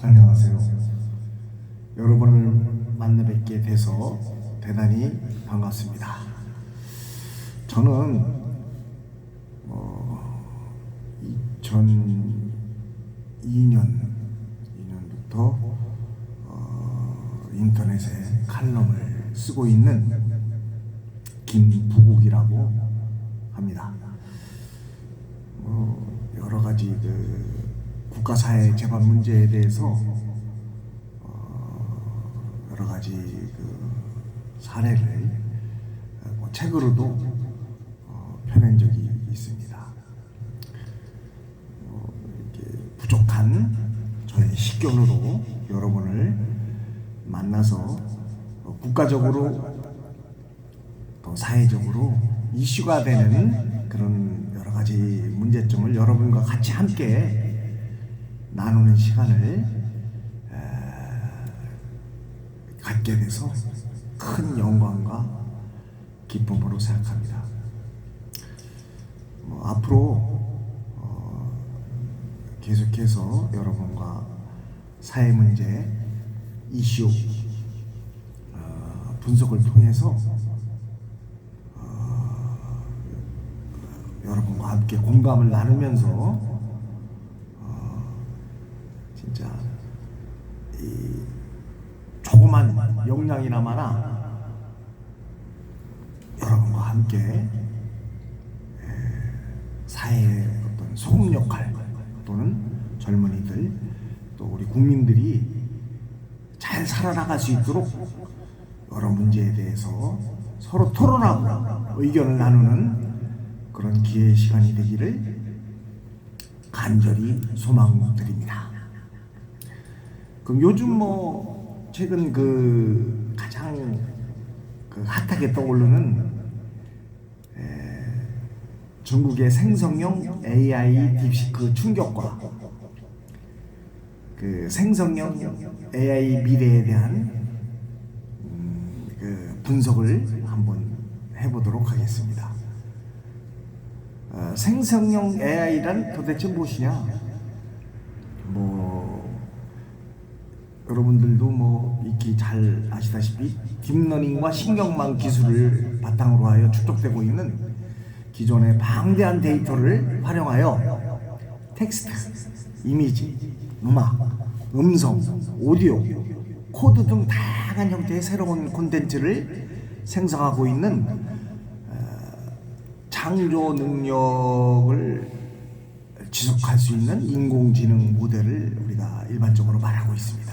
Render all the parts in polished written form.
안녕하세요. 여러분을 만나 뵙게 돼서 대단히 반갑습니다. 저는 2002년부터 인터넷에 칼럼을 쓰고 있는 김부국이라고 합니다. 여러 가지 국가사회 재반 문제에 대해서 여러 가지 사례를 책으로도 펴낸 적이 있습니다. 이렇게 부족한 저의 식견으로 여러분을 만나서 국가적으로 또 사회적으로 이슈가 되는 그런 여러 가지 문제점을 여러분과 같이 함께 나누는 시간을 갖게 돼서 큰 영광과 기쁨으로 생각합니다. 앞으로 계속해서 여러분과 사회 문제 이슈 분석을 통해서 여러분과 함께 공감을 나누면서 진짜 이 조그만 역량이나마나 여러분과 함께 사회의 어떤 소금 역할 또는 젊은이들 또 우리 국민들이 잘 살아나갈 수 있도록 여러 문제에 대해서 서로 토론하고 의견을 나누는 그런 기회의 시간이 되기를 간절히 소망드립니다. 그럼 요즘 최근 가장 핫하게 떠오르는 중국의 생성형 AI 딥시크 충격과 생성형 AI 미래에 대한 분석을 한번 해보도록 하겠습니다. 생성형 AI란 도대체 무엇이냐? 여러분들도 익히 잘 아시다시피 딥러닝과 신경망 기술을 바탕으로 하여 축적되고 있는 기존의 방대한 데이터를 활용하여 텍스트, 이미지, 음악, 음성, 오디오, 코드 등 다양한 형태의 새로운 콘텐츠를 생성하고 있는 창조 능력을 지속할 수 있는 인공지능 모델을 우리가 일반적으로 말하고 있습니다.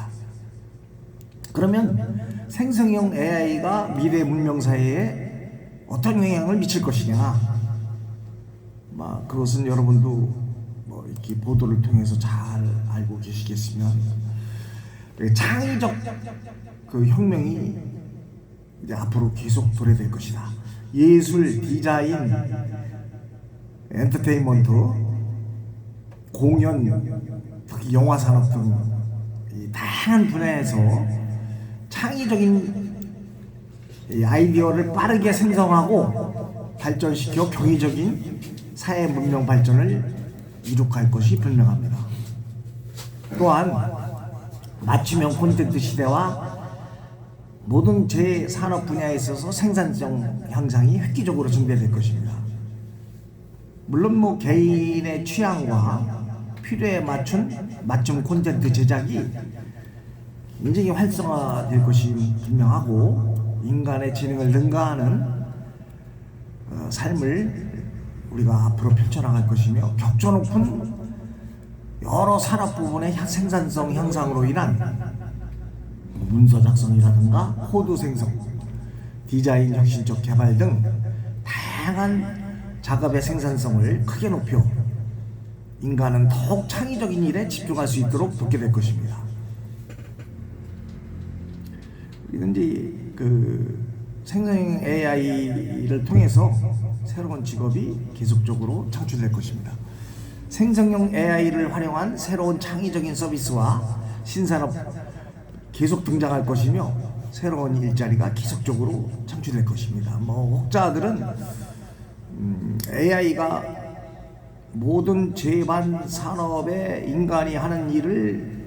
그러면 생성형 AI가 미래 문명 사회에 어떤 영향을 미칠 것이냐? 그것은 여러분도 이렇게 보도를 통해서 잘 알고 계시겠으면 창의적 혁명이 이제 앞으로 계속 도래될 것이다. 예술, 디자인, 엔터테인먼트, 공연, 특히 영화 산업 등 다양한 분야에서 창의적인 아이디어를 빠르게 생성하고 발전시켜 경이적인 사회 문명 발전을 이룩할 것이 분명합니다. 또한 맞춤형 콘텐츠 시대와 모든 제 산업 분야에 있어서 생산성 향상이 획기적으로 증대될 것입니다. 물론 개인의 취향과 필요에 맞춤 콘텐츠 제작이 굉장히 활성화될 것이 분명하고 인간의 지능을 능가하는 삶을 우리가 앞으로 펼쳐나갈 것이며 격조 높은 여러 산업 부분의 생산성 향상으로 인한 문서 작성이라든가 코드 생성, 디자인 혁신적 개발 등 다양한 작업의 생산성을 크게 높여 인간은 더욱 창의적인 일에 집중할 수 있도록 돕게 될 것입니다. 우리는 이제 생성형 AI를 통해서 새로운 직업이 계속적으로 창출될 것입니다. 생성형 AI를 활용한 새로운 창의적인 서비스와 신산업 계속 등장할 것이며 새로운 일자리가 계속적으로 창출될 것입니다. 혹자들은 AI가 모든 제반 산업에 인간이 하는 일을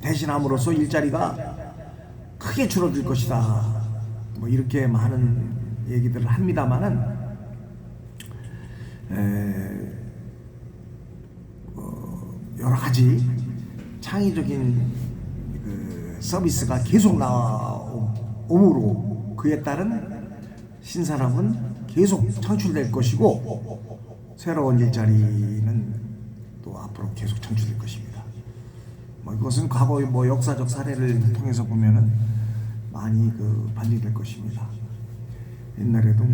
대신함으로써 일자리가 크게 줄어들 것이다. 뭐 이렇게 많은 얘기들을 합니다만은 여러 가지 창의적인 그 서비스가 계속 나오므로 그에 따른 신산업은 계속 창출될 것이고 새로운 일자리는 또 앞으로 계속 창출될 것입니다. 뭐 이것은 과거의 뭐 역사적 사례를 통해서 보면은 많이 반영될 것입니다. 옛날에도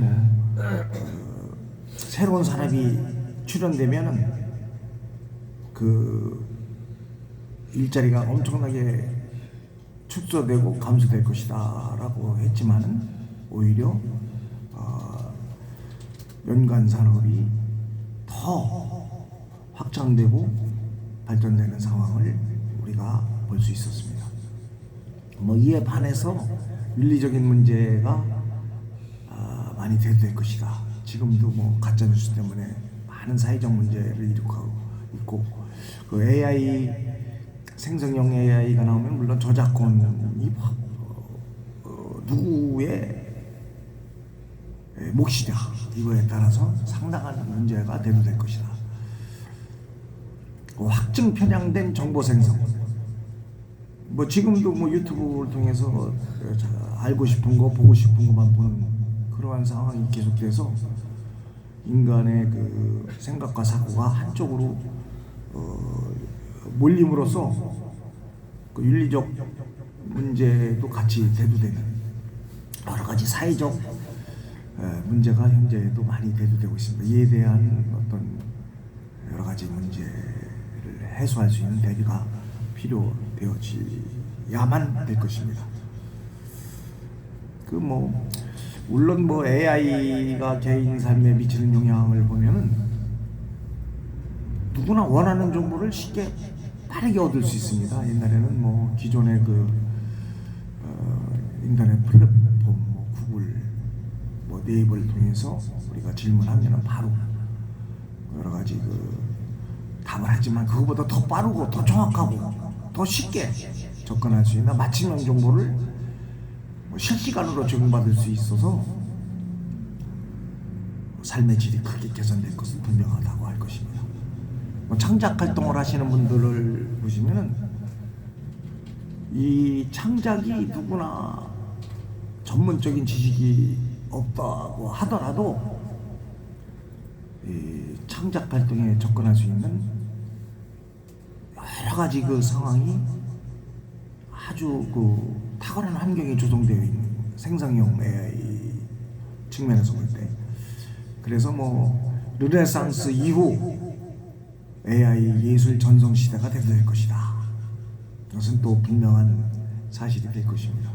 새로운 산업이 출현되면은 그 일자리가 엄청나게 축소되고 감소될 것이다라고 했지만은 오히려 연관 산업이 더 확장되고 발전되는 상황을 우리가 볼 수 있었습니다. 뭐 이에 반해서 윤리적인 문제가 많이 대두될 것이다. 지금도 뭐 가짜뉴스 때문에 많은 사회적 문제를 일으키고 있고 그 AI 생성형 AI가 나오면 물론 저작권이 누구의 몫이냐 이거에 따라서 상당한 문제가 대두될 것이다. 확증 편향된 정보 생성. 뭐 지금도 뭐 유튜브를 통해서 알고 싶은 거 보고 싶은 것만 보는 그러한 상황이 계속돼서 인간의 그 생각과 사고가 한쪽으로 몰림으로써 그 윤리적 문제도 같이 대두되는 여러 가지 사회적 문제가 현재도 많이 대두되고 있습니다. 이에 대한 어떤 여러 가지 문제를 해소할 수 있는 대비가 필요되어야만 될 것입니다. 그 뭐 물론 뭐 AI가 개인 삶에 미치는 영향을 보면은 누구나 원하는 정보를 쉽게 빠르게 얻을 수 있습니다. 옛날에는 뭐 기존의 인터넷 플랫폼 뭐 구글 뭐 네이버를 통해서 우리가 질문하면은 바로 여러 가지 답을 하지만 그거보다 더 빠르고 더 정확하고 더 쉽게 접근할 수 있는 맞춤형 정보를 실시간으로 제공받을 수 있어서 삶의 질이 크게 개선될 것은 분명하다고 할 것입니다. 창작 활동을 하시는 분들을 보시면은 이 창작이 누구나 전문적인 지식이 없다고 하더라도 이 창작 활동에 접근할 수 있는 여러 가지 상황이 아주 탁월한 환경이 조성되어 있는 생성형 AI 측면에서 볼 때 그래서 뭐 르네상스 이후 AI 예술 전성 시대가 될 것이다. 이것은 또 분명한 사실이 될 것입니다.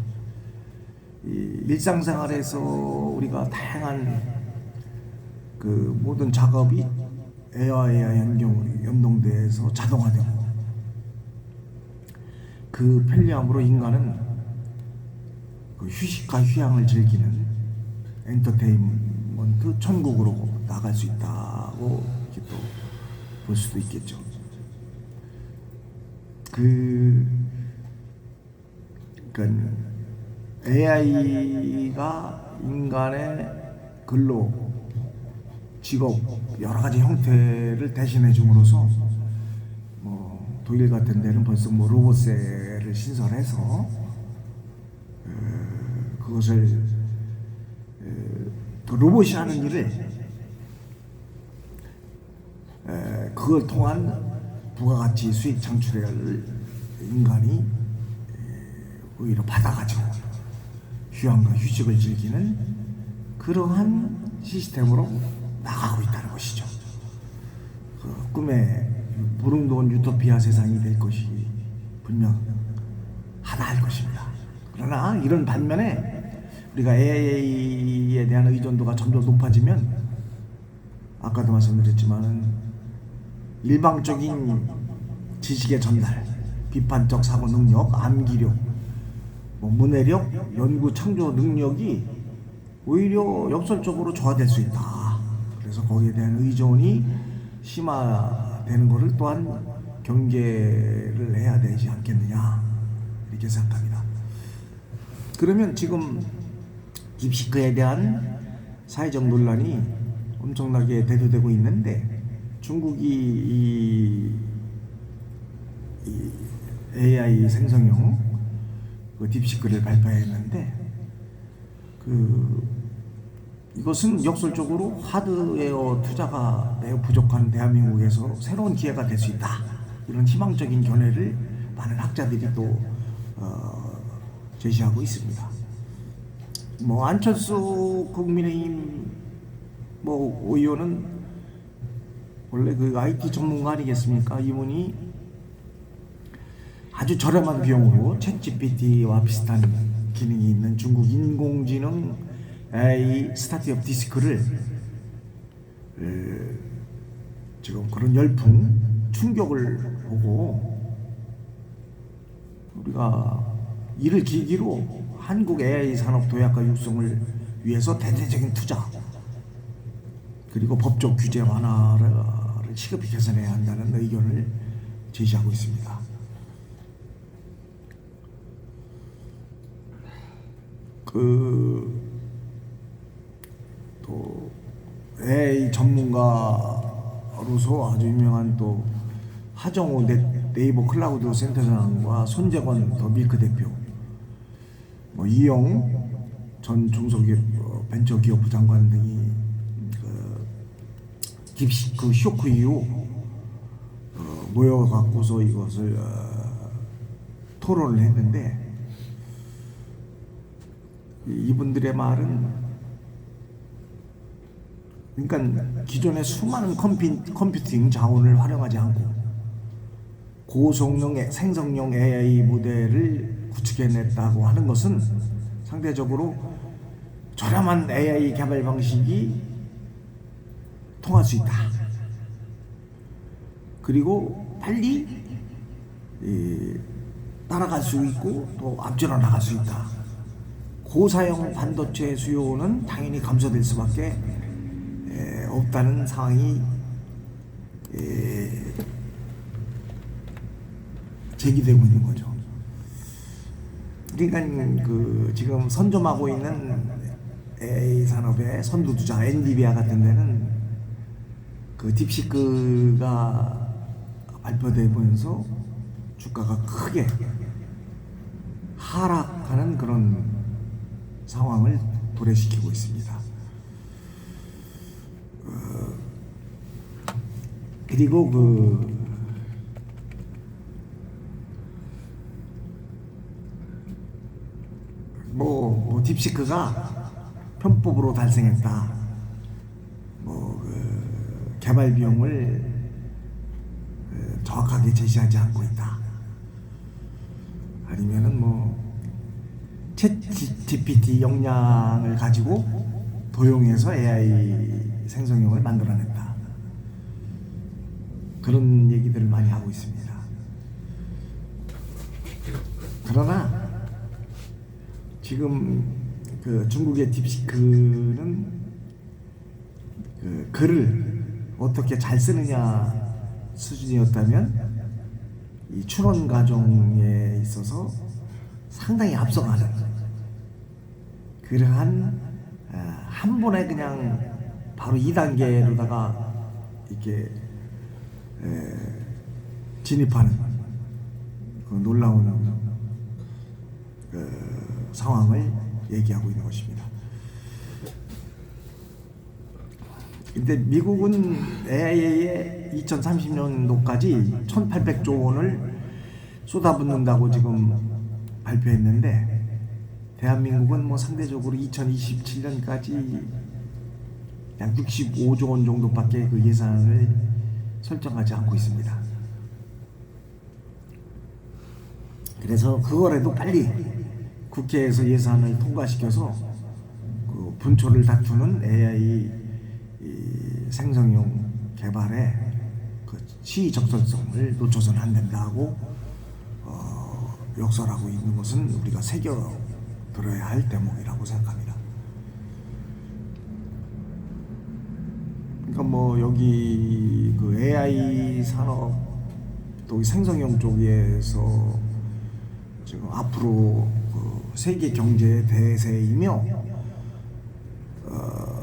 이 일상생활에서 우리가 다양한 모든 작업이 AI와 연동돼서 자동화되고 그 편리함으로 인간은 휴식과 휴양을 즐기는 엔터테인먼트 천국으로 나갈 수 있다고 이렇게 또 볼 수도 있겠죠. 그러니까 AI가 인간의 근로, 직업 여러 가지 형태를 대신해 줌으로써 뭐 독일 같은 데는 벌써 뭐 로봇셀을 신설해서 그것을 로봇이 하는 일을 그걸 통한 부가가치 수익 창출을 인간이 오히려 받아가지고 휴양과 휴식을 즐기는 그러한 시스템으로 나가고 있다는 것이죠. 꿈의 무릉도원 유토피아 세상이 될 것이 분명하다 할 것입니다. 그러나 이런 반면에 우리가 AI에 대한 의존도가 점점 높아지면 아까도 말씀드렸지만은 일방적인 지식의 전달, 비판적 사고 능력, 암기력, 문해력, 연구 창조 능력이 오히려 역설적으로 저하될 수 있다. 그래서 거기에 대한 의존이 심화되는 것을 또한 경계를 해야 되지 않겠느냐 이렇게 생각합니다. 그러면 지금 딥시크에 대한 사회적 논란이 엄청나게 대두되고 있는데, 중국이 이 AI 생성형 그 딥시크를 발표했는데, 이것은 역설적으로 하드웨어 투자가 매우 부족한 대한민국에서 새로운 기회가 될 수 있다, 이런 희망적인 견해를 많은 학자들이 또 제시하고 있습니다. 뭐 안철수 국민의힘 의원은 원래 그 IT 전문가 아니겠습니까? 이분이 아주 저렴한 비용으로 챗GPT와 비슷한 기능이 있는 중국 인공지능 AI 스타트업 디스크를 지금 그런 열풍 충격을 보고, 우리가 이를 계기로 한국 AI 산업 도약과 육성을 위해서 대대적인 투자 그리고 법적 규제 완화를 시급히 개선해야 한다는 의견을 제시하고 있습니다. 또 AI 전문가로서 아주 유명한 또 하정우 네이버 클라우드 센터장과 손재권 더 밀크 대표, 이영 전 중소기업 벤처기업부 장관 등이 딥시크 쇼크 이후 모여갖고서 이것을 토론을 했는데, 이분들의 말은, 그러니까 기존의 수많은 컴퓨팅 자원을 활용하지 않고 고성능 생성용 AI 모델을 구축해냈다고 하는 것은 상대적으로 저렴한 AI 개발 방식이 통할 수 있다. 그리고 빨리 따라갈 수 있고 또 앞질러 나갈 수 있다. 고사양 반도체 수요는 당연히 감소될 수밖에 없다는 상황이 제기되고 있는 거죠. 그러니까 지금 선점하고 있는 AI 산업의 선두주자 엔비디아 같은 데는 딥시크가 발표되면서 주가가 크게 하락하는 그런 상황을 도래시키고 있습니다. 그리고 딥시크가 편법으로 달성했다. 개발 비용을 정확하게 제시하지 않고 있다. 아니면은 챗GPT 역량을 가지고 도용해서 AI 생성형을 만들어냈다. 그런 얘기들을 많이 하고 있습니다. 그러나 지금 중국의 딥시크는 글을 어떻게 잘 쓰느냐 수준이었다면 이 추론 과정에 있어서 상당히 앞서가는 그러한 한 번에 그냥 바로 2단계로다가 이렇게 진입하는 놀라운 상황을 얘기하고 있는 것입니다. 근데 미국은 AI에 2030년도까지 1,800조 원을 쏟아붓는다고 지금 발표했는데, 대한민국은 상대적으로 2027년까지 약 65조 원 정도밖에 그 예산을 설정하지 않고 있습니다. 그래서 그거라도 빨리 국회에서 예산을 통과시켜서 분초를 다투는 AI 생성용 개발에 시의 적절성을 놓쳐서는 안 된다고 역설하고 있는 것은 우리가 새겨들어야 할 대목이라고 생각합니다. 그러니까 여기 AI 산업 또 생성형 쪽에서 지금 앞으로 그 세계 경제의 대세이며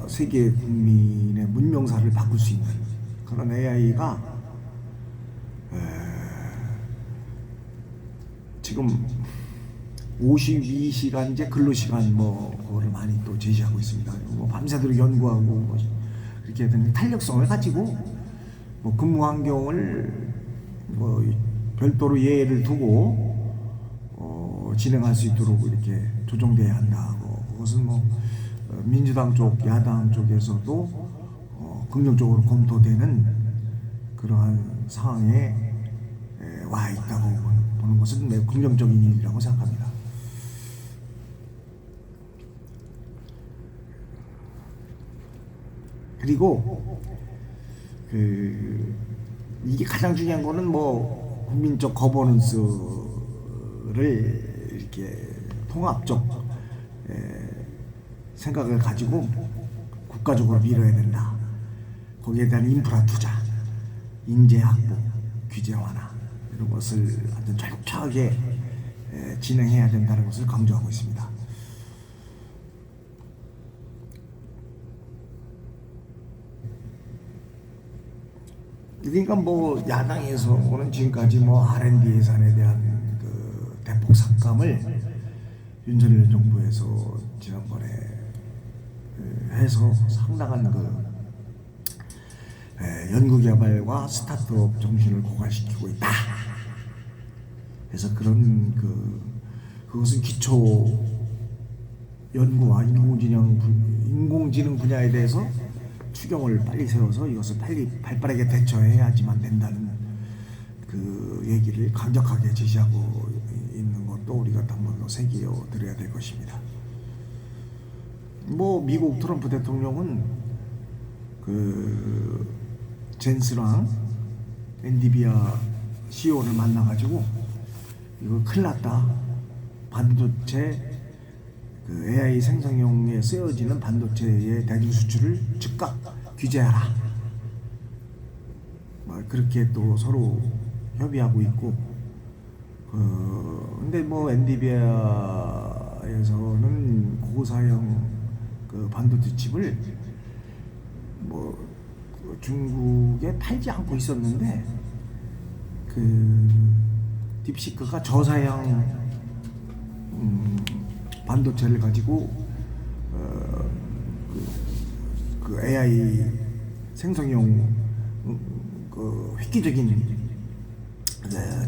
세계 국민의 문명사를 바꿀 수 있는 그런 AI가 지금 52시간제 근로시간 뭐 그거를 많이 또 제시하고 있습니다. 뭐 밤새도록 연구하고 뭐 그렇게 된 탄력성을 가지고 뭐 근무 환경을 뭐 별도로 예를 두고 진행할 수 있도록 이렇게 조정돼야 한다고. 그것은 뭐 민주당 쪽, 야당 쪽에서도 긍정적으로 검토되는 그러한 상황에 와 있다고 보는 것은 매우 긍정적인 일이라고 생각합니다. 그리고 이게 가장 중요한 거는 뭐 국민적 거버넌스를 이렇게 통합적 생각을 가지고 국가적으로 밀어야 된다. 거기에 대한 인프라 투자, 인재 확보, 규제 완화 이런 것을 아주 철저하게 진행해야 된다는 것을 강조하고 있습니다. 그러니까 뭐 야당에서는 지금까지 뭐 R&D 예산에 대한 그 대폭 삭감을 윤석열 정부에서 지난번에 해서 상당한 그 연구개발과 스타트업 정신을 고갈시키고 있다. 그래서 그런 그것은 기초 연구와 인공지능 분야에 대해서 추경을 빨리 세워서 이것을 빨리 발빠르게 대처해야지만 된다는 그 얘기를 강력하게 제시하고 있는 것도 우리가 한번 더 새겨 드려야 될 것입니다. 뭐 미국 트럼프 대통령은 그 젠스랑 엔비디아 CEO를 만나가지고 이거 큰일 났다. 반도체 그 AI 생성형에 쓰여지는 반도체의 대중 수출을 즉각 규제하라. 그렇게 또 서로 협의하고 있고, 근데 뭐 엔비디아에서는 고사양 그 반도체 칩을 뭐 중국에 팔지 않고 있었는데 그 딥시크가 저사양 반도체를 가지고 그 AI 생성용 그 획기적인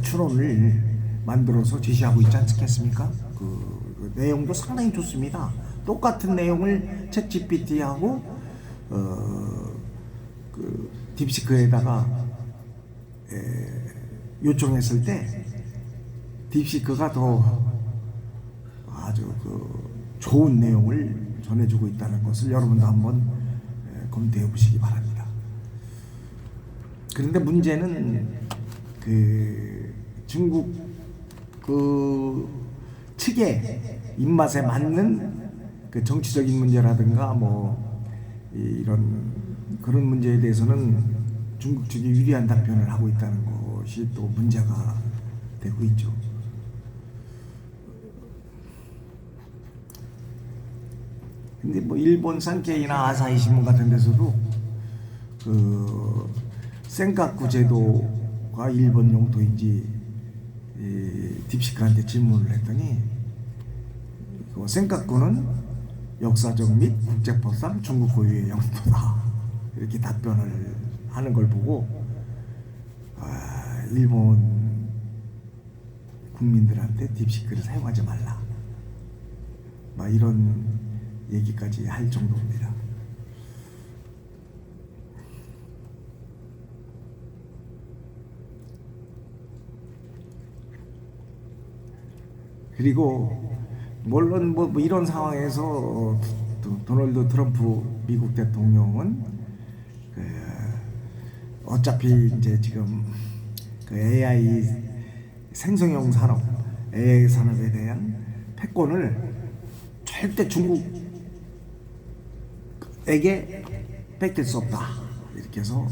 추론을 만들어서 제시하고 있지 않겠습니까? 그 내용도 상당히 좋습니다. 똑같은 내용을 챗GPT하고 그 딥시크에다가 요청했을 때 딥시크가 더 아주 그 좋은 내용을 전해주고 있다는 것을 여러분도 한번 검토해 보시기 바랍니다. 그런데 문제는 그 중국 그 측의 입맛에 맞는 그 정치적인 문제라든가 뭐 이런 그런 문제에 대해서는 중국 측이 유리한 답변을 하고 있다는 것이 또 문제가 되고 있죠. 근데 뭐 일본 산케이나 아사히 신문 같은 데서도 그 센카쿠 제도가 일본 영토인지 딥시크한테 질문을 했더니 센카쿠는 역사적 및 국제법상 중국 고유의 영토다 이렇게 답변을 하는 걸 보고 일본 국민들한테 딥시크를 사용하지 말라 막 이런 얘기까지 할 정도입니다. 그리고 물론 뭐 이런 상황에서 도널드 트럼프 미국 대통령은 어차피 이제 지금 그 AI 생성형 산업, AI 산업에 대한 패권을 절대 중국에게 뺏길 수 없다. 이렇게 해서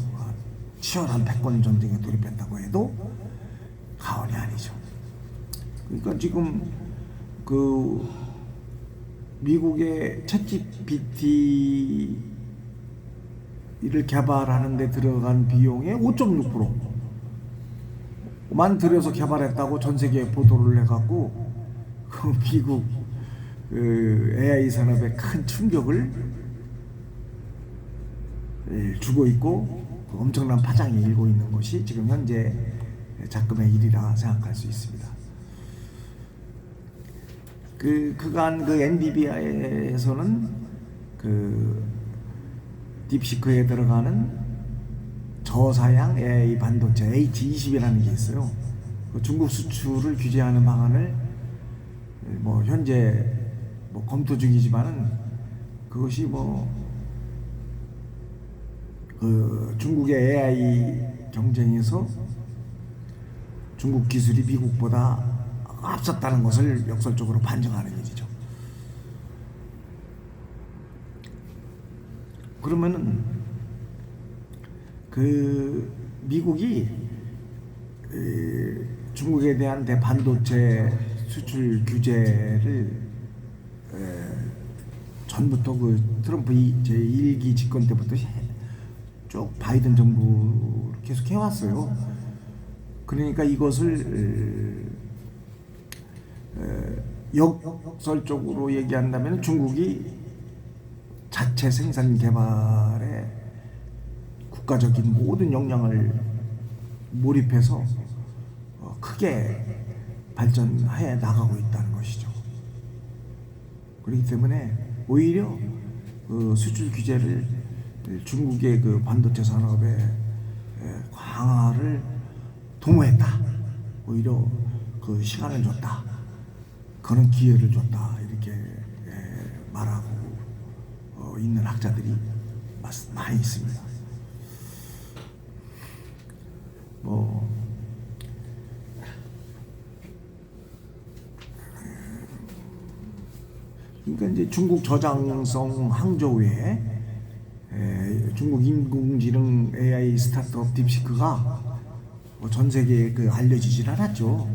치열한 패권 전쟁에 돌입했다고 해도 가언이 아니죠. 그러니까 지금 그 미국의 챗GPT를 개발하는 데 들어간 비용의 5.6%만 들여서 개발했다고 전 세계에 보도를 해갖고 그 미국 그 AI 산업에 큰 충격을 주고 있고 엄청난 파장이 일고 있는 것이 지금 현재 작금의 일이라 생각할 수 있습니다. 그간 그 엔비디아에서는 그 딥시크에 들어가는 저사양 AI 반도체 H20이라는 게 있어요. 그 중국 수출을 규제하는 방안을 뭐 현재 뭐 검토 중이지만은 그것이 그 중국의 AI 경쟁에서 중국 기술이 미국보다 앞섰다는 것을 역설적으로 반증하는 일이죠. 그러면은 그 미국이 중국에 대한 대반도체 수출 규제를 전부터 그 트럼프 제1기 집권 때부터 쭉 바이든 정부 계속 해왔어요. 그러니까 이것을 역설적으로 얘기한다면 중국이 자체 생산 개발에 국가적인 모든 역량을 몰입해서 크게 발전해 나가고 있다는 것이죠. 그렇기 때문에 오히려 그 수출 규제를 중국의 그 반도체 산업의 강화를 도모했다. 오히려 그 시간을 줬다. 그런 기회를 줬다. 이렇게 말하고 있는 학자들이 많이 있습니다. 그러니까 이제 중국 저장성 항저우에 중국 인공지능 AI 스타트업 딥시크가 전 세계에 알려지질 않았죠.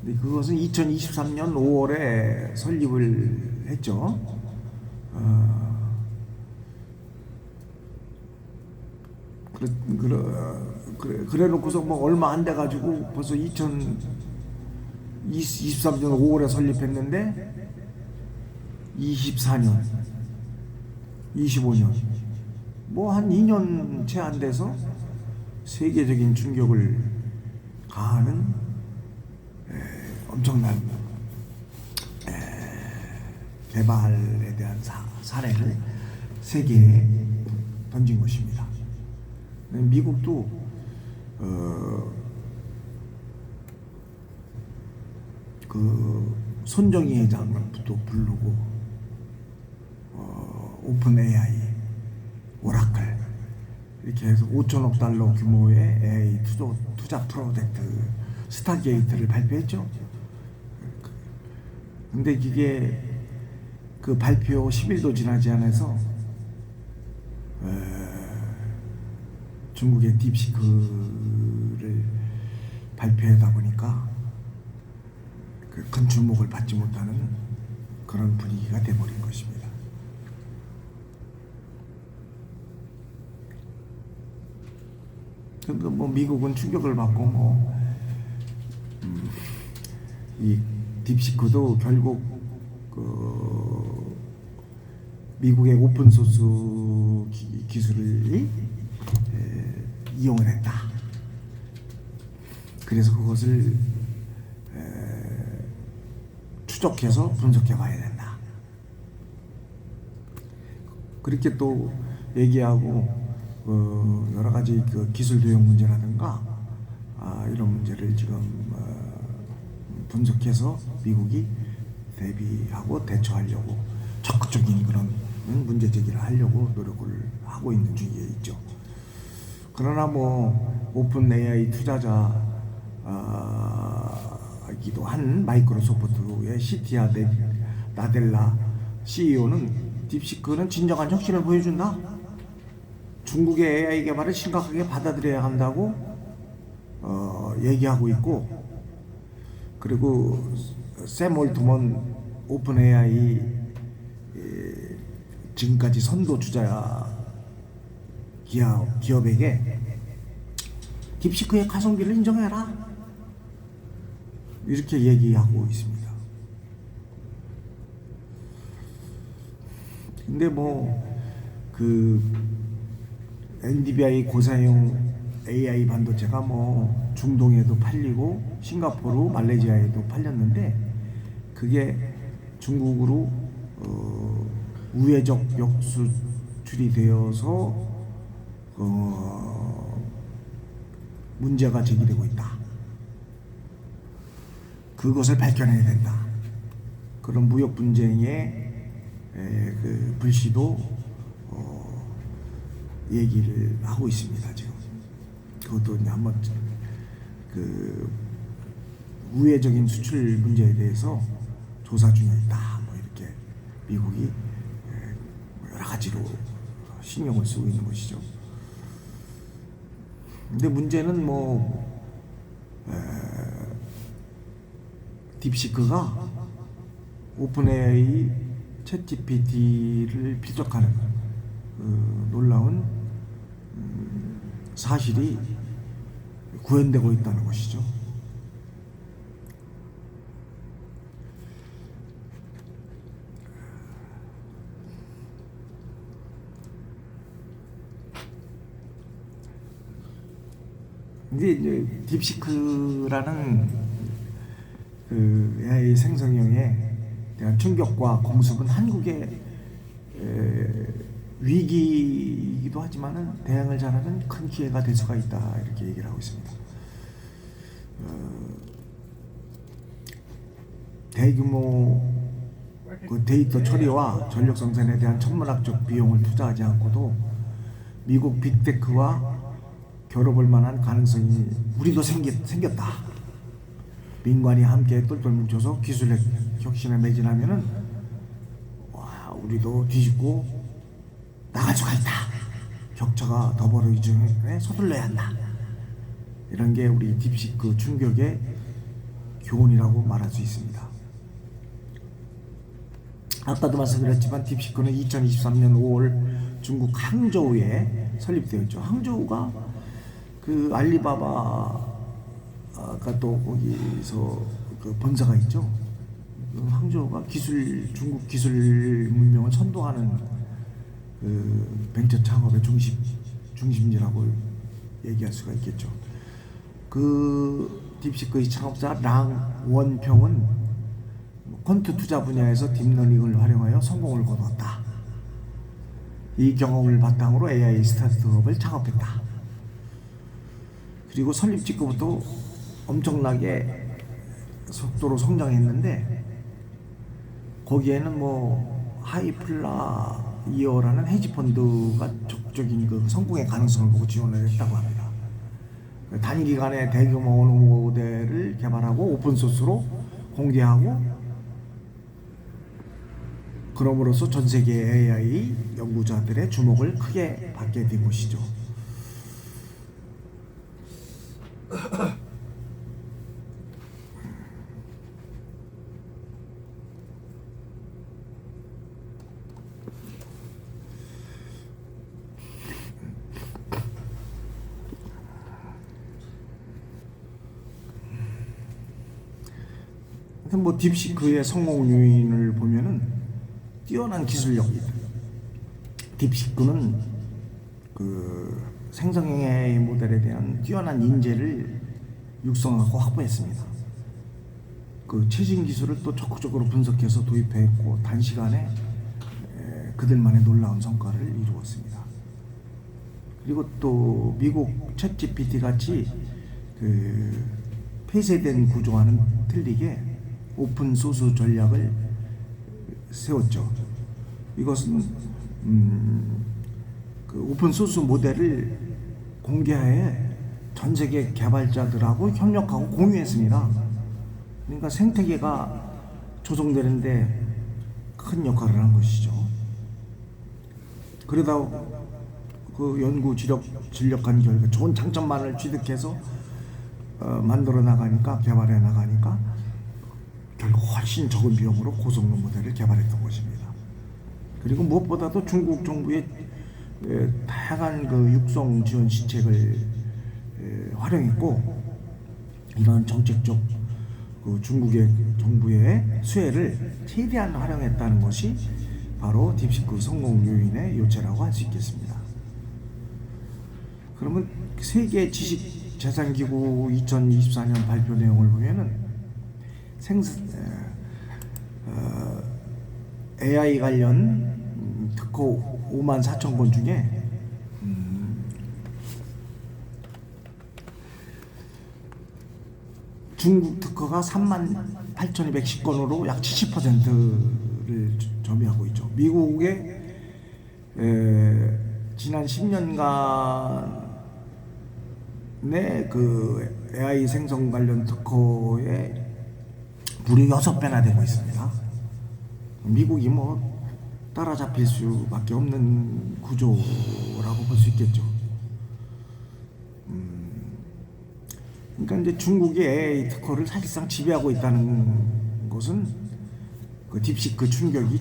근데 그것은 2023년 5월에 설립을 했죠. 그래 놓고서 얼마 안 돼가지고 벌써 2023년 5월에 설립했는데 24년, 25년, 한 2년 채 안 돼서 세계적인 충격을 가하는 엄청난 개발에 대한 사례를 세계에 던진 것입니다. 미국도 그 손정희 회장부터 부르고 오픈 AI, 오라클 이렇게 해서 5천억 달러 규모의 AI 투자 프로젝트 스타게이트를 발표했죠. 근데 이게 그 발표 10일도 지나지 않아서 중국의 딥시크를 발표하다 보니까 큰 주목을 받지 못하는 그런 분위기가 돼버린 것입니다. 그러니까 미국은 충격을 받고 이 딥시크도 결국 미국의 오픈 소스 기술을 이용을 했다. 그래서 그것을 추적해서 분석해 봐야 된다. 그렇게 또 얘기하고 여러 가지 그 기술 도용 문제라든가 이런 문제를 지금 분석해서 미국이 대비하고 대처하려고 적극적인 그런 문제 제기를 하려고 노력을 하고 있는 중에 있죠. 그러나 오픈 AI 투자자이기도 한 마이크로소프트의 시티아 나델라 CEO는 딥시크는 진정한 혁신을 보여준다. 중국의 AI 개발을 심각하게 받아들여야 한다고 얘기하고 있고 그리고 샘 올트먼 오픈 AI 지금까지 선도 주자 기업에게 딥시크의 가성비를 인정해라, 이렇게 얘기하고 있습니다. 근데 그 NVIDIA 고사양 AI 반도체가 중동에도 팔리고 싱가포르, 말레이시아에도 팔렸는데, 그게 중국으로 우회적 역수출이 되어서 문제가 제기되고 있다. 그것을 밝혀내야 된다. 그런 무역 분쟁의 그 불씨도 얘기를 하고 있습니다. 지금 그것도 이제 한번 그 우회적인 수출 문제에 대해서 조사 중에 있다, 이렇게 미국이 여러 가지로 신경을 쓰고 있는 것이죠. 근데 문제는 딥시크가 오픈 AI 챗GPT를 필적하는 놀라운 사실이 구현되고 있다는 것이죠. 근데 이제 딥시크라는 그 AI 생성형에 대한 충격과 공습은 한국의 위기이기도 하지만은 대응을 잘하는 큰 기회가 될 수가 있다, 이렇게 얘기를 하고 있습니다. 대규모 그 데이터 처리와 전력 생산에 대한 천문학적 비용을 투자하지 않고도 미국 빅테크와 결합할 만한 가능성이 우리도 생겼다. 민관이 함께 똘똘 뭉쳐서 기술의 혁신에 매진하면은 우리도 뒤집고 나갈 수가 있다. 격차가 더 벌어지기 전에 서둘러야 한다. 이런 게 우리 딥시크 충격의 교훈이라고 말할 수 있습니다. 아까도 말씀드렸지만 딥시크는 2023년 5월 중국 항저우에 설립되었죠. 항저우가 그 알리바바가 또 거기서 그 본사가 있죠. 그 항저우가 중국 기술 문명을 선도하는 그 벤처 창업의 중심지라고 얘기할 수가 있겠죠. 그 딥시크의 창업자 랑 원평은 퀀트 투자 분야에서 딥러닝을 활용하여 성공을 거두었다. 이 경험을 바탕으로 AI 스타트업을 창업했다. 그리고 설립 직후부터 엄청나게 속도로 성장했는데, 거기에는 하이플라이어라는 헤지펀드가 적극적인 그 성공의 가능성을 보고 지원을 했다고 합니다. 단기간에 대규모 언어 모델을 개발하고 오픈소스로 공개하고, 그럼으로써 전 세계 AI 연구자들의 주목을 크게 받게 된 것이죠. 딥시크의 성공 요인을 보면은 뛰어난 기술력입니다. 딥시크는 그 생성형 AI 모델에 대한 뛰어난 인재를 육성하고 확보했습니다. 그 최신 기술을 또 적극적으로 분석해서 도입했고, 단시간에 그들만의 놀라운 성과를 이루었습니다. 그리고 또 미국 챗GPT 같이 그 폐쇄된 구조와는 틀리게 오픈 소스 전략을 세웠죠. 이것은 그 오픈 소스 모델을 공개하에 전 세계 개발자들하고 협력하고 공유했습니다. 그러니까 생태계가 조성되는데 큰 역할을 한 것이죠. 그러다 그 연구 진력한 결과 좋은 장점만을 취득해서 만들어 나가니까, 개발해 나가니까 훨씬 적은 비용으로 고성능 모델을 개발했던 것입니다. 그리고 무엇보다도 중국 정부의 다양한 그 육성 지원 시책을 활용했고, 이런 정책적 그 중국의 정부의 수혜를 최대한 활용했다는 것이 바로 딥시크 성공 요인의 요체라고 할 수 있겠습니다. 그러면 세계 지식재산기구 2024년 발표 내용을 보면은 AI 관련 특허 54,000건 중에 중국 특허가 38,210건으로 약 70%를 점유하고 있죠. 미국의 지난 10년간의 그 AI 생성 관련 특허에 무려 6배나 되고 있습니다. 미국이 뭐 따라잡힐 수밖에 없는 구조라고 볼 수 있겠죠. 그러니까 이제 중국의 AI 특허를 사실상 지배하고 있다는 것은 그 딥시크 충격이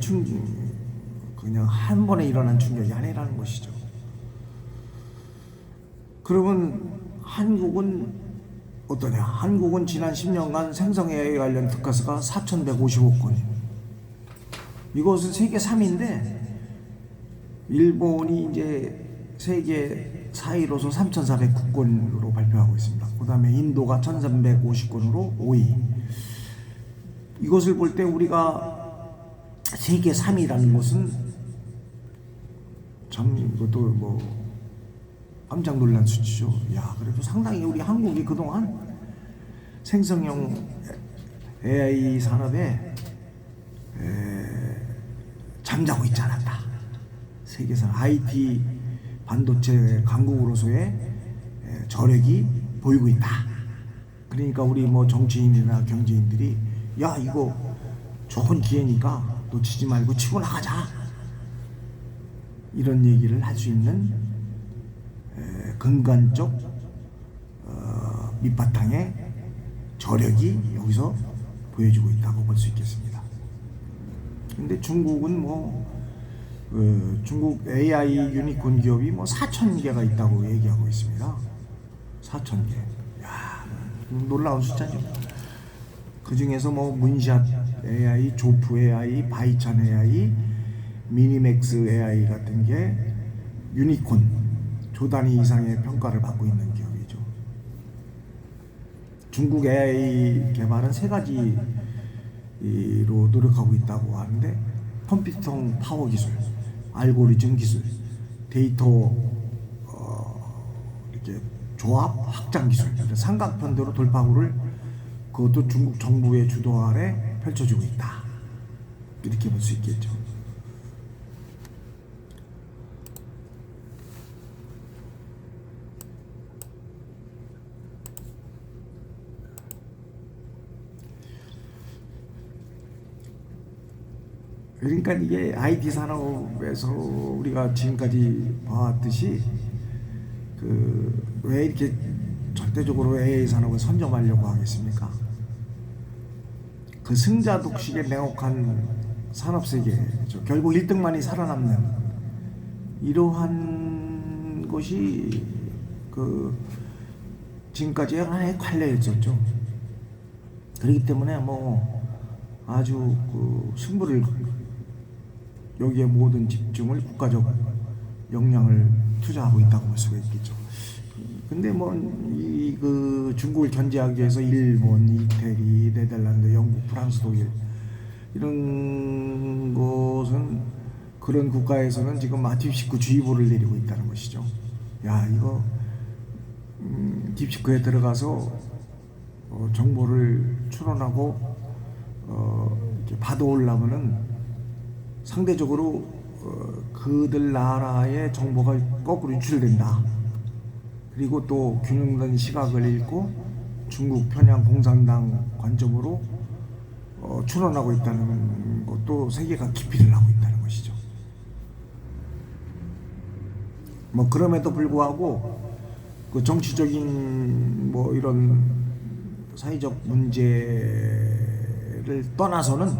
그냥 한 번에 일어난 충격이 아니라는 것이죠. 그러면 한국은 어떠냐? 한국은 지난 10년간 생성 AI 관련 특허수가 4,155건. 이것은 세계 3위인데 일본이 이제 세계 4위로서 3,409건으로 발표하고 있습니다. 그 다음에 인도가 1,350건으로 5위. 이것을 볼 때 우리가 세계 3위라는 것은 참 이것도 뭐 깜짝 놀란 수치죠. 야, 그래도 상당히 우리 한국이 그동안 생성형 AI 산업에 잠자고 있지 않았다. 세계에서 IT 반도체 강국으로서의 저력이 보이고 있다. 그러니까 우리 뭐 정치인이나 경제인들이 야, 이거 좋은 기회니까 놓치지 말고 치고 나가자, 이런 얘기를 할 수 있는 근간적 밑바탕의 저력이 여기서 보여지고 있다고 볼 수 있겠습니다. 근데 중국은 중국 AI 유니콘 기업이 4,000개가 있다고 얘기하고 있습니다. 4,000개. 야, 놀라운 숫자죠. 그 중에서 문샷 AI, 조프 AI, 바이찬 AI, 미니맥스 AI 같은 게 유니콘, 조단위 이상의 평가를 받고 있는 기업이죠. 중국 AI 개발은 3가지로 노력하고 있다고 하는데, 컴퓨터 파워 기술, 알고리즘 기술, 데이터 이렇게 조합 확장 기술, 삼각편대로 돌파구를 그것도 중국 정부의 주도 아래 펼쳐지고 있다, 이렇게 볼 수 있겠죠. 그러니까 이게 IT 산업에서 우리가 지금까지 봐왔듯이 왜 이렇게 절대적으로 AI 산업을 선점하려고 하겠습니까? 그 승자 독식의 냉혹한 산업 세계죠. 결국 1등만이 살아남는 이러한 것이 지금까지 하나의 관례였었죠. 그렇기 때문에 아주 승부를, 여기에 모든 집중을, 국가적 역량을 투자하고 있다고 볼 수가 있겠죠. 근데 중국을 견제하기 위해서 일본, 이태리, 네덜란드, 영국, 프랑스, 독일, 이런 것은, 그런 국가에서는 지금 딥시크 주의보를 내리고 있다는 것이죠. 야, 이거 딥시크에 들어가서 정보를 추론하고 이렇게 받아오려면은 상대적으로 그들 나라의 정보가 거꾸로 유출된다. 그리고 또 균형된 시각을 잃고 중국 편향 공산당 관점으로 추론하고 있다는 것도 세계가 기피를 하고 있다는 것이죠. 그럼에도 불구하고 그 정치적인 이런 사회적 문제를 떠나서는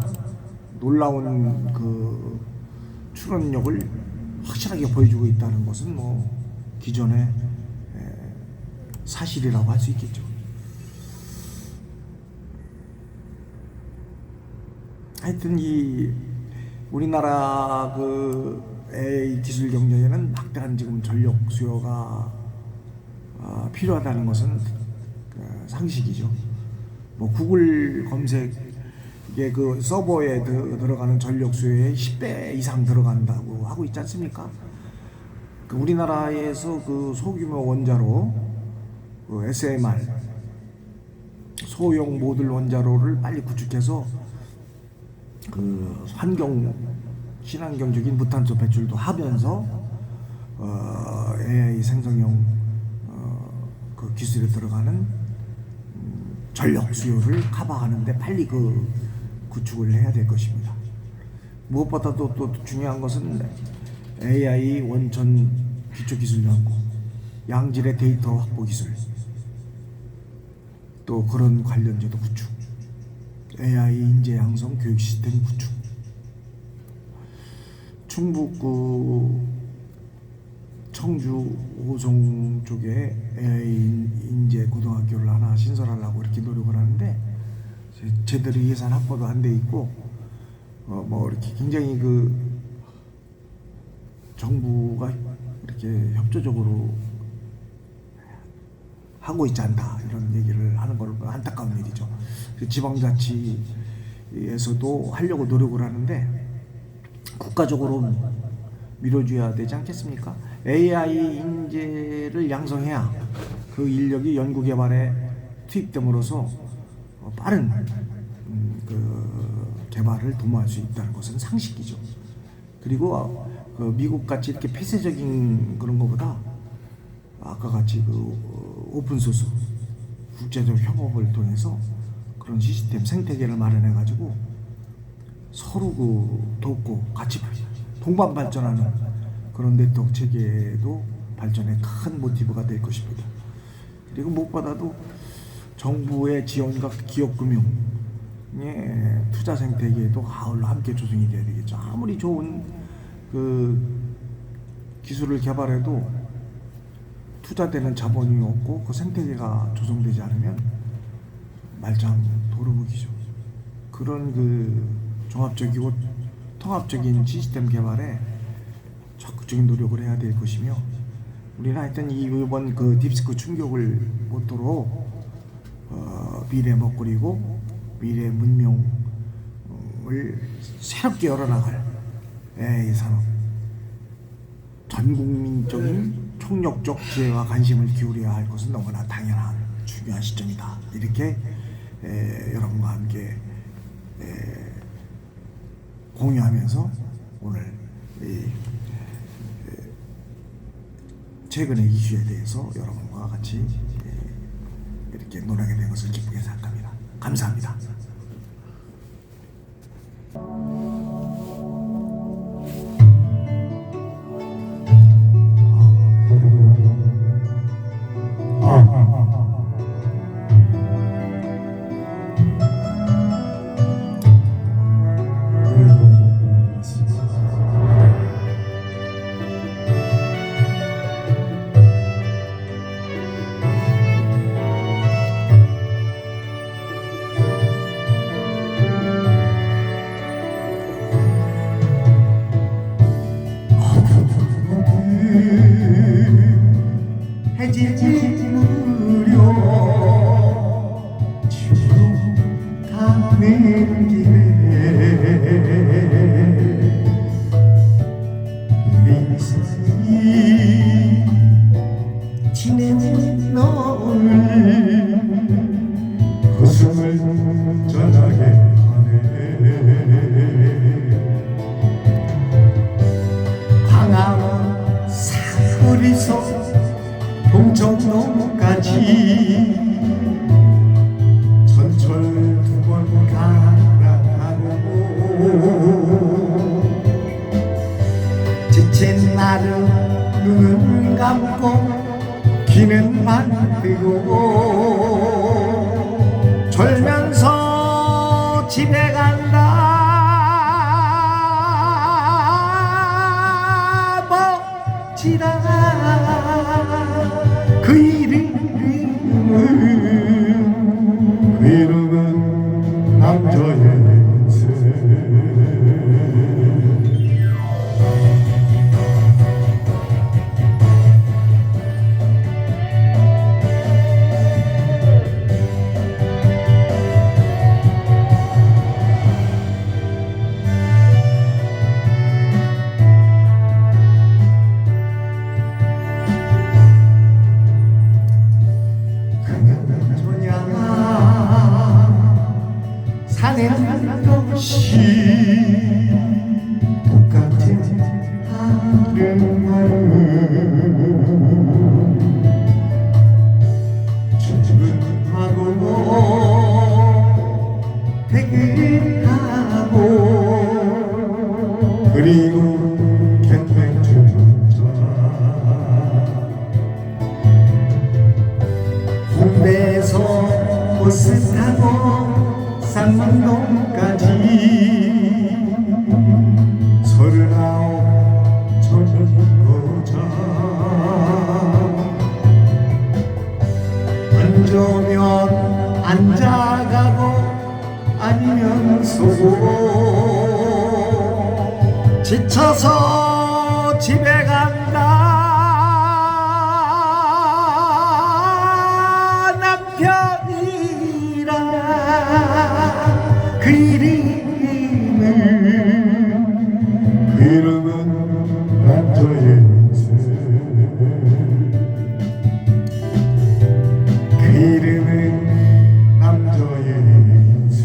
놀라운 그 출연력을 확실하게 보여주고 있다는 것은 뭐 기존의 사실이라고 할 수 있겠죠. 하여튼 이 우리나라 그 AI 기술 경쟁에는 막대한 지금 전력 수요가 필요하다는 것은 상식이죠. 뭐 구글 검색의 그 서버에 들어가는 전력 수요의 10배 이상 들어간다고 하고 있지 않습니까? 그 우리나라에서 그 소규모 원자로 그 SMR 소형 모듈 원자로를 빨리 구축해서 그 친환경적인 무탄소 배출도 하면서 AI 생성형 그 기술에 들어가는 전력 수요를 커버하는데 빨리 그 구축을 해야 될 것입니다. 무엇보다도 또 중요한 것은 AI 원천 기초 기술 연구, 양질의 데이터 확보 기술, 또 그런 관련제도 구축, AI 인재 양성 교육 시스템 구축. 충북 청주 오송 쪽에 AI 인재 고등학교를 하나 신설하려고 이렇게 노력을 하는데 제대로 예산 확보도 안 돼 있고 뭐 이렇게 굉장히 그 정부가 이렇게 협조적으로 하고 있지 않다 이런 얘기를 하는 걸 안타까운 일이죠. 지방자치에서도 하려고 노력을 하는데 국가적으로 밀어줘야 되지 않겠습니까? AI 인재를 양성해야 그 인력이 연구개발에 투입됨으로써 빠른 그 개발을 도모할 수 있다는 것은 상식이죠. 그리고 그 미국같이 이렇게 폐쇄적인 그런 것보다 아까 같이 그 오픈소스 국제적 협업을 통해서 그런 시스템 생태계를 마련해 가지고 서로 그 돕고 같이 동반 발전하는 그런 네트워크 체계도 발전에 큰 모티브가 될 것입니다. 그리고 무엇보다도 정부의 지원과 기업금융의 투자 생태계도 아울러 함께 조성이 돼야 되겠죠. 아무리 좋은 그 기술을 개발해도 투자되는 자본이 없고 그 생태계가 조성되지 않으면 말짱 도루묵이죠. 그런 그 종합적이고 통합적인 시스템 개발에 적극적인 노력을 해야 될 것이며 우리는 하여튼 이번 그 딥스크 충격을 모토로 미래 먹거리고 미래 문명을 새롭게 열어나갈 AI 산업 전국민적인 총력적 지혜와 관심을 기울여야 할 것은 너무나 당연한 중요한 시점이다. 이렇게 여러분과 함께 공유하면서 오늘 최근의 이슈에 대해서 여러분과 같이 이렇게 논하게 된 것을 기쁘게 생각합니다. 감사합니다. 지내는 너를 웃음을 전하게 하네. 광화문 사거리서 동정로까지 전철 두 번 갈아타고 지친 나를 눈을 감고 귀는 반뜨고 졸면서 집에 간다 멋지다 그 이름은 남자의 새 사는 것이 똑같은 하루하루 출근하고 퇴근하고 그리고 캠핑주차 홍대에서 버스 타고 쌍문동까지 39 정거장 앉으면 앉아가고 아니면 서고 지쳐서 집에 간다 남편이라 그 이름은 남자의 새 그 이름은 남자의 새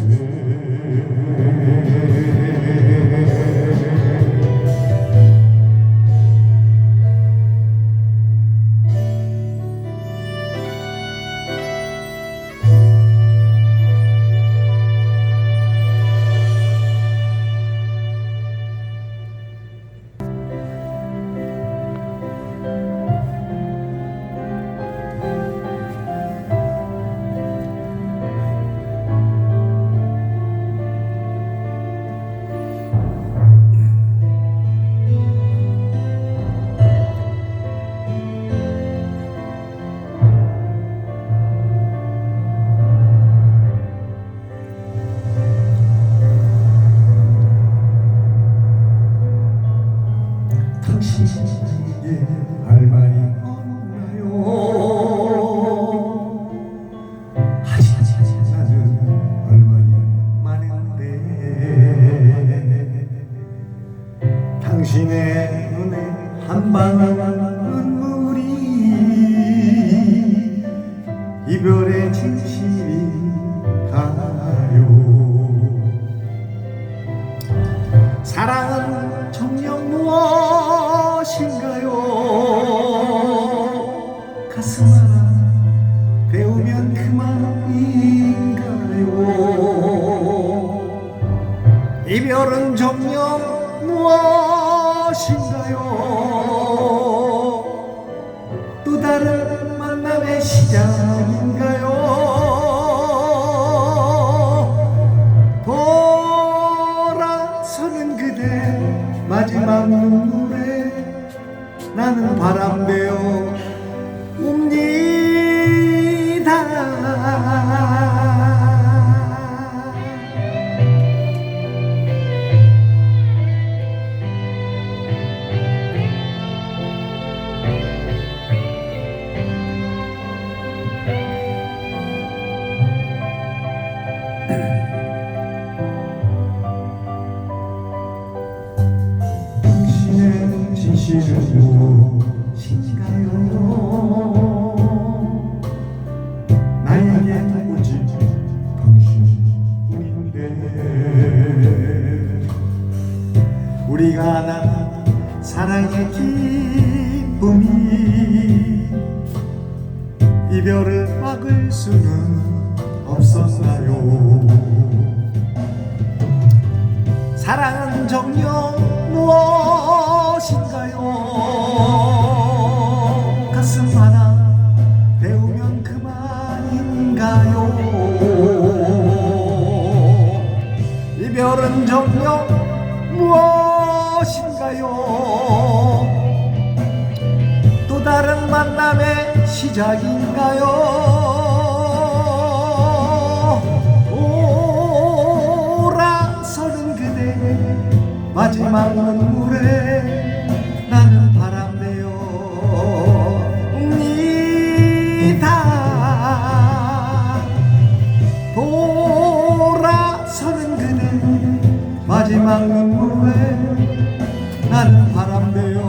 당신에게 할 말이 없나요? 나는 할 말이 많은데 당신의 눈에 한 방울 눈물이 이별의 진실인가요? 사랑은 정녕 무엇인가요? 가슴 하나 배우면 그만인가요? 이별은 정녕 무엇인가요? 또 다른 만남의 시작인가요? 돌아서는 그대 마지막 눈물에 나는 바람되어 웁니다. 당신의 진실은 무엇인가요? 나에게 오직 당신뿐인데 우리가 아는 사랑의 기쁨이 이별을 막을 수는 없었나요? 사랑은 정녕 무엇인가요? 가슴 하나 배우면 그만인가요? 이별은 정녕 무엇인가요? 또 다른 만남의 시작인가요? 오랑서는 그대 마지막 눈물에 나는 바람대요 옵니다. 돌아서는 그대 마지막 눈물에 나는 바람대요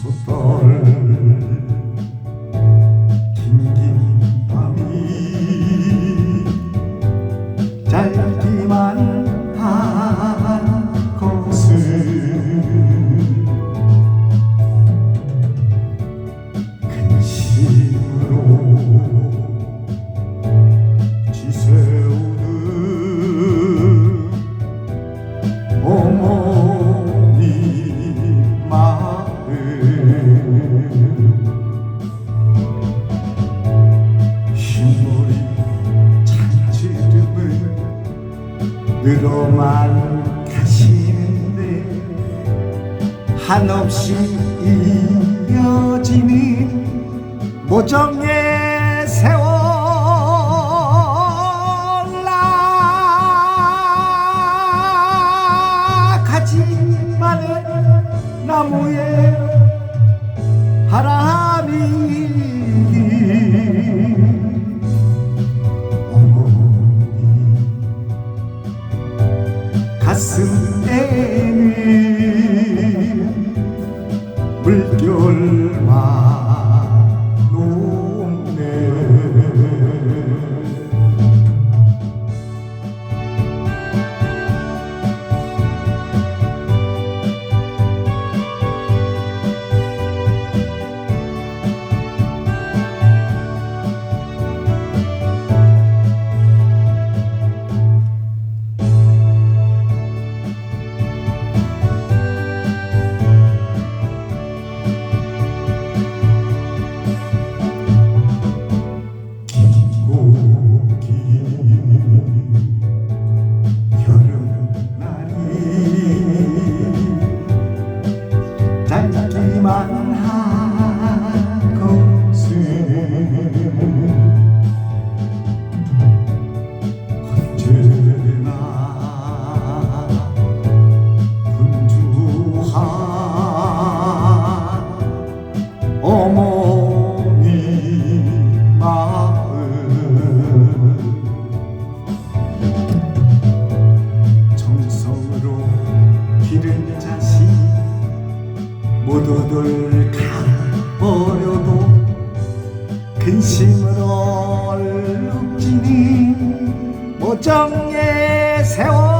솥돌 긴긴 밤이 짧기만 한 것을 근심으로 지새우는 어머니 흰머리 잔지름을 늘어만 가시는데 한없이 이어지는 모정의 세월 나가지 많은 나무에 바람이 어머니 가슴에는 물결만 녹네 짧기만 한 것은 언제나 분주한 어머니 마음 정성으로 기른 자식 모두들 가버려도 근심으로 얼룩지는 모정의 세월